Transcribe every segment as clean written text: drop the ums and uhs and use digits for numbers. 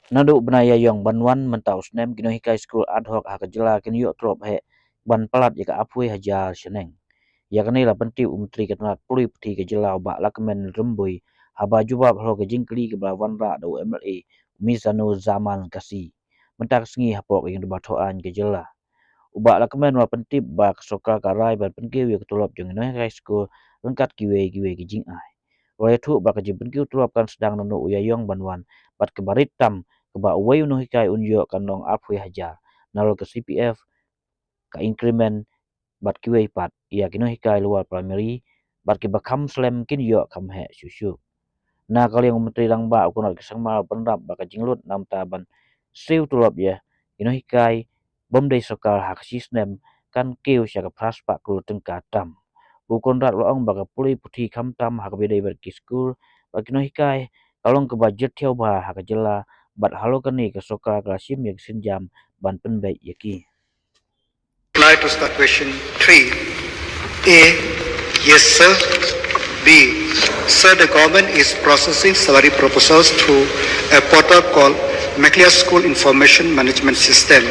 Naduh bena Iaiong banwan mentau snem Nonghikai school Adhoc hakajela kinyo Tulop he ban palat yaka apui Hajar seneng. Yakni la pentiu menteri ketenat puli peti kejelau bak lakmen rembui haba jubab halo ke jingkli ke belawan ra do MLA misanu zaman kasi. Mentak sengi hapok yang debatoan kejela. Ubak lakmen wa pentip bak soka karai ban penkiu ya Tulop jeng Nonghikai school lengkat kiwe ke jing ai. Roya tu bak ke penkiu Tulop kan sedang nanu Iaiong banwan bat kebarit tam keba uway Nonghikai unjo kanong apui Hajar nalo ke CPF ka increment bat kiwe pat ia Nonghikai luar primary bat ke bakam slem kin yo kam he susu na kali yang menteri lang ba kunat kesang mal penrap baka jinglut nam taban siu Tulop ya Nonghikai bomdai sokal hak sisnem kan keu syaka pras pak kulu tengka tam bukon rat loong baka puli puti kam tam hak bedai ber ki school baki Nonghikai kalong ke budget tiau ba hak jela bat halo kani ke soka klasim yang senjam ban penbaik yaki. Reply to the question 3. A. Yes, sir. B. Sir, the government is processing salary proposals through a portal called Maclear School Information Management System,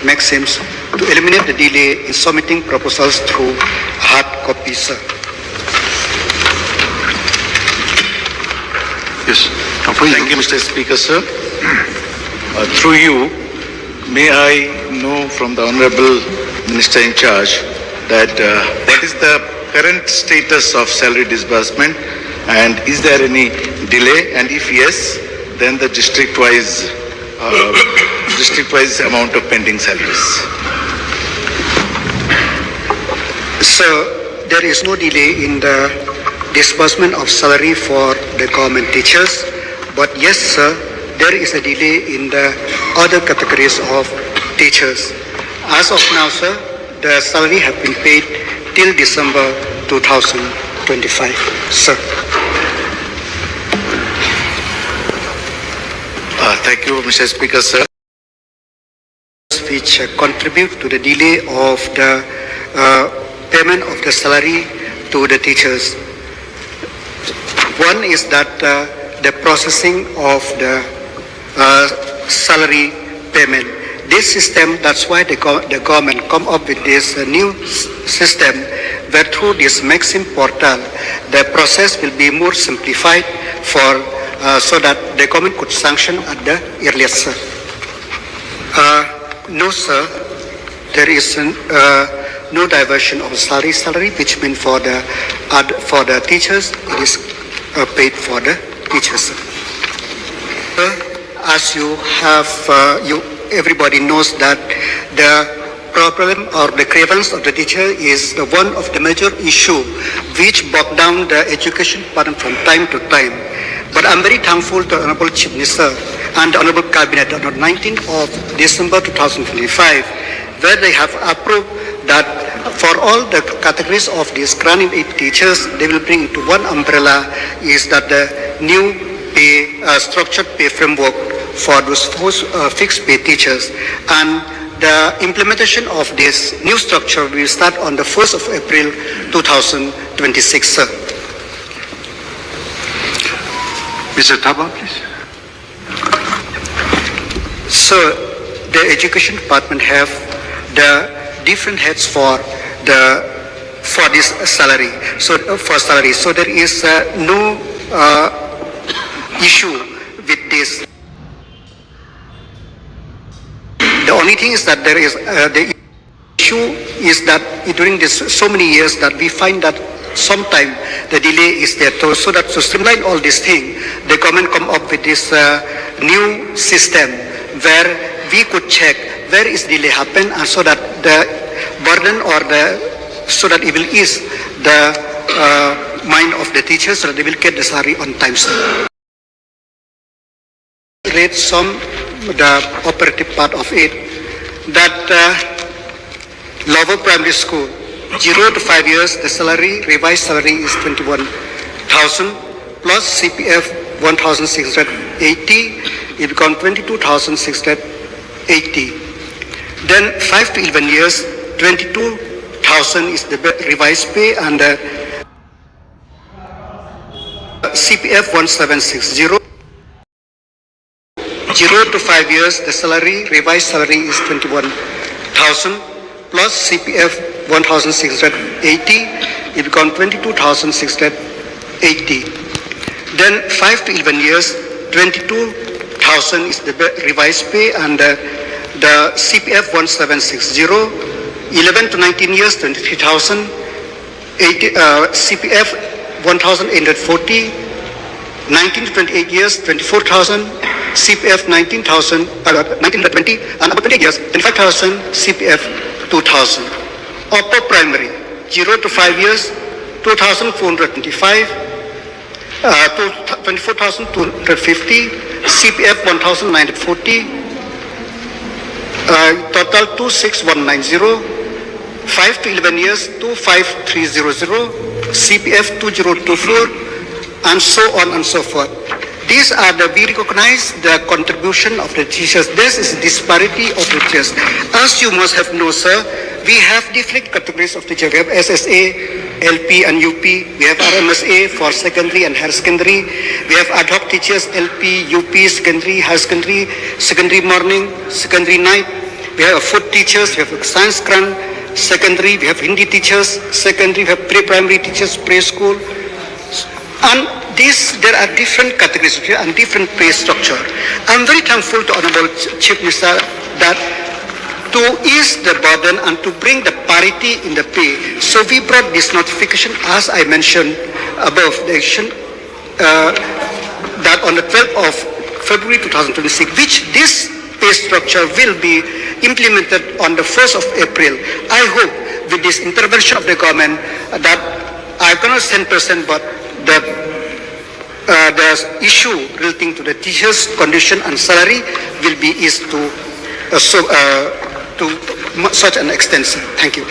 MAXIMS, to eliminate the delay in submitting proposals through hard copy, sir. Yes. Thank you, Mr. Speaker, sir. Through you, may I know from the Honorable Minister in charge that what is the current status of salary disbursement and is there any delay, and if yes, then the district-wise amount of pending salaries. So there is no delay in the disbursement of salary for the government teachers, but yes, sir, there is a delay in the other categories of teachers. As of now, sir, the salary have been paid till December 2025, sir. Thank you, Mr. Speaker, sir. Which contribute to the delay of the payment of the salary to the teachers. One is that the processing of the salary payment. This system, that's why the government come up with this new system where through this MAXIM portal, the process will be more simplified for so that the government could sanction at the earliest, sir. No, sir, there is no diversion of salary which means for the teachers, it is paid for the teachers. As you have, everybody knows that the problem or the grievance of the teacher is one of the major issue which bogged down the education department from time to time. But I'm very thankful to the Honorable Chief Minister and the Honorable Cabinet on the 19th of December 2025, where they have approved that for all the categories of these granting aid teachers, they will bring into one umbrella is that the new pay, structured pay framework for those fixed pay teachers. And the implementation of this new structure will start on the 1st of April 2026, sir. Mr. Kaba, please. So the education department have the different heads for this salary. So for salary, so there is no issue with this. The only thing is that there is the issue is that during this so many years that we find that sometime the delay is there. So that to streamline all this thing, the government come up with this new system where we could check where is delay happen, and so that the burden or so that it will ease the mind of the teachers, so that they will get the salary on time. Read the operative part of it, that lower primary school, 0 to 5 years, the revised salary is 21,000 plus CPF 1,680, it becomes 22,680. Then 5 to 11 years, 22,000 is the revised pay, and the CPF 1760 0 to 5 years, the salary, revised salary is 21,000 plus CPF 1,680, it becomes 22,680. Then 5 to 11 years, 22,000 is the revised pay and the CPF 1760. 11 to 19 years, 23,000. CPF 1,840. 19 to 28 years, 24,000. CPF 19,000, 1920, and about 20 years, 25,000. CPF 2,000. Upper primary, 0 to 5 years, 2,425. 24,250, CPF 1,940, total 26,190, 5 to 11 years 25,300, CPF 2024, and so on and so forth. These are we recognize the contribution of the teachers. This is disparity of the teachers. As you must have known, sir, we have different categories of teachers. We have SSA, LP and UP. We have RMSA for secondary and higher secondary. We have ad hoc teachers, LP, UP, secondary, higher secondary, secondary morning, secondary night. We have food teachers, we have science grant, secondary, we have Hindi teachers, secondary, we have pre-primary teachers, preschool. And there are different categories and different pay structure. I'm very thankful to Honorable Chief Minister that to ease the burden and to bring the parity in the pay. So we brought this notification, as I mentioned above, the action that on the 12th of February 2026, which this pay structure will be implemented on the 1st of April. I hope with this intervention of the government that I cannot say 10%, but the issue relating to the teachers' condition and salary will be eased to such an extent. Thank you.